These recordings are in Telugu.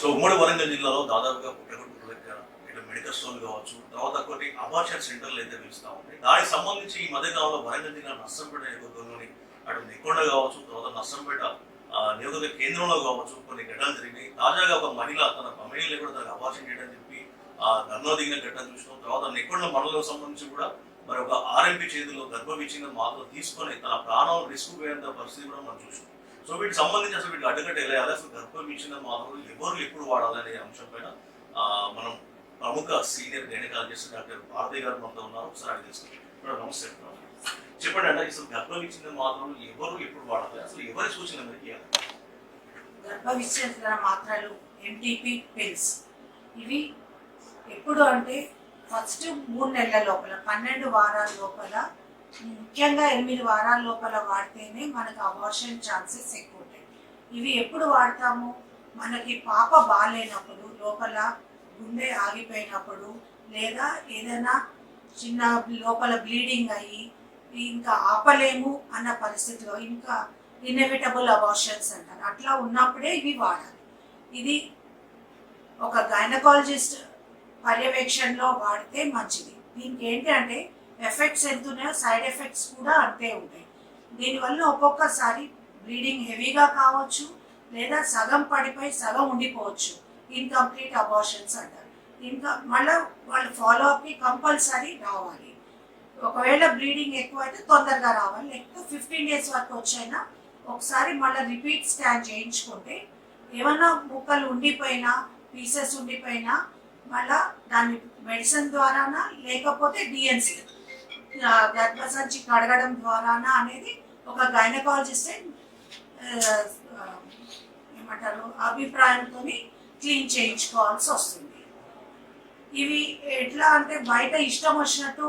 సో ఉమ్మడి వరంగల్ జిల్లాలో దాదాపుగా పుట్టగొట్టు దగ్గర ఇటు మెడికల్ స్టోర్లు కావచ్చు, తర్వాత కొన్ని అబార్షన్ సెంటర్లు అయితే పిలుస్తూ ఉంటాయి. దానికి సంబంధించి ఈ మధ్యకాలంలో వరంగల్ జిల్లా నర్సంపేట నియోజకవర్గంలోని అటు నెక్కొండ కావచ్చు, తర్వాత నర్సంపేట నియోజక కేంద్రంలో కావచ్చు కొన్ని ఘటనలు జరిగినాయి. తాజాగా ఒక మహిళ తన కమ్యూనిటీలో కూడా తనకు అబార్షన్ చేయడం చెప్పి ధర్నా దిగిన ఘటన చూసినాం. తర్వాత నెక్కొండ మండలం సంబంధించి కూడా మరి ఒక ఆర్ఎంపీ చేతుల్లో గర్భవిచ్చిన మాత్రం తీసుకొని తన ప్రాణాలను రిస్క్ పోయేంత పరిస్థితి కూడా మనం చూసినాం. సో వీటికి సంబంధించి అసలు వీటికి అడ్డుకట్ట ఎలా వేయాలి, అసలు గర్భవిచ్చిన మాత్రం ఎవరు ఎప్పుడు వాడాలి అనే అంశం పైన మనం ప్రముఖ సీనియర్ గైనకాలజిస్ట్ డాక్టర్ భారతి గారు మనతో ఉన్నారు. ఒకసారి అడిగి తెలుసుకుంటాం. నమస్తే, చెప్పండి అంటే అసలు గర్భవిచ్చిన మాత్రలు ఎవరు ఎప్పుడు వాడాలి, అసలు ఎవరి సూచన మేరకు ఇవ్వాలి? గర్భవిచ్ఛేదన మాత్రలు ఎంటీపీ పిల్స్ ఇవి ఎప్పుడు అంటే ఫస్ట్ 3 నెలల లోపల 12 వారాల లోపల, ముఖ్యంగా 8 వారాల లోపల వాడితేనే మనకు అబార్షన్ ఛాన్సెస్ ఎక్కువ ఉంటాయి. ఇవి ఎప్పుడు వాడతాము? మనకి పాప బాగాలేనప్పుడు, లోపల గుండె ఆగిపోయినప్పుడు, లేదా ఏదైనా చిన్న లోపల బ్లీడింగ్ అయ్యి ఇంకా ఆపలేము అన్న పరిస్థితిలో, ఇంకా ఇన్ఎవిటబుల్ అబార్షన్స్ అంటారు, అట్లా ఉన్నప్పుడే ఇవి వాడాలి. ఇది ఒక గైనకాలజిస్ట్ పర్యవేక్షణలో వాడితే మంచిది. దీనికి ఏంటి అంటే ఎఫెక్ట్స్ ఎంత ఉన్నాయో సైడ్ ఎఫెక్ట్స్ కూడా అంతే ఉంటాయి. దీనివల్ల ఒక్కొక్కసారి బ్లీడింగ్ హెవీగా కావచ్చు, లేదా సగం పడిపోయి సగం ఉండిపోవచ్చు, ఇన్కంప్లీట్ అబార్షన్స్ అంటారు. ఇంకా మళ్ళీ వాళ్ళు ఫాలో అప్కి కంపల్సరీ రావాలి. ఒకవేళ బ్లీడింగ్ ఎక్కువ అయితే తొందరగా రావాలి, లేకపోతే 15 days వరకు వచ్చైనా ఒకసారి మళ్ళీ రిపీట్ స్కాన్ చేయించుకుంటే ఏమన్నా ముక్కలు ఉండిపోయినా, పీసెస్ ఉండిపోయినా మళ్ళా దాన్ని మెడిసిన్ ద్వారానా లేకపోతే డిఎన్సీ గర్భసంచి కడగడం ద్వారానా అనేది ఒక గైనకాలజిస్ట్ ఏమంటారు అభిప్రాయంతో క్లీన్ చేయించుకోవాల్సి వస్తుంది. ఇవి ఎట్లా అంటే బయట ఇష్టం వచ్చినట్టు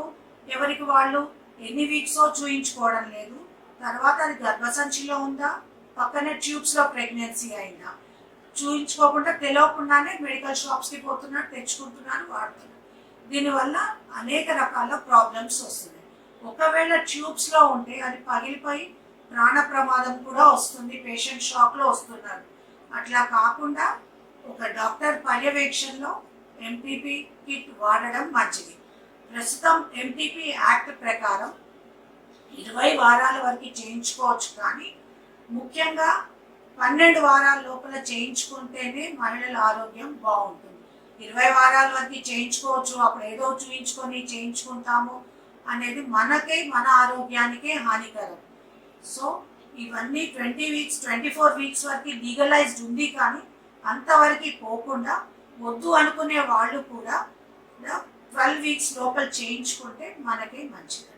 ఎవరికి వాళ్ళు ఎన్ని వీక్సో చూయించుకోవడం లేదు. తర్వాత అది గర్భసంచిలో ఉందా, పక్కనే ట్యూబ్స్లో ప్రెగ్నెన్సీ అయిందా చూయించుకోకుండా తెలియకుండానే మెడికల్ షాప్స్కి పోతున్నారు, తెచ్చుకుంటున్నారు, వాడుతున్నారు. దీనివల్ల అనేక రకాల ప్రాబ్లమ్స్ వస్తున్నాయి. ఒకవేళ ట్యూబ్స్లో ఉంటే అది పగిలిపోయి ప్రాణ ప్రమాదం కూడా వస్తుంది, పేషెంట్ షాక్లో వస్తున్నారు. అట్లా కాకుండా ఒక డాక్టర్ పర్యవేక్షణలో ఎంటీపీ కిట్ వాడడం మంచిది. ప్రస్తుతం ఎంటీపీ యాక్ట్ ప్రకారం 20 వారాల వరకు చేయించుకోవచ్చు, కానీ ముఖ్యంగా 12 వారాల లోపల చేయించుకుంటేనే మహిళల ఆరోగ్యం బాగుంటుంది. 20 వారాల వరకు చేయించుకోవచ్చు, అప్పుడు ఏదో చూయించుకొని చేయించుకుంటాము అనేది మనకే, మన ఆరోగ్యానికే హానికరం. సో ఇవన్నీ 20 weeks 24 weeks వరకు లీగలైజ్డ్ ఉంది, కానీ అంతవరకు పోకుండా వద్దు అనుకునే వాళ్ళు కూడా 12 weeks లోపల చేయించుకుంటే మనకే మంచిది.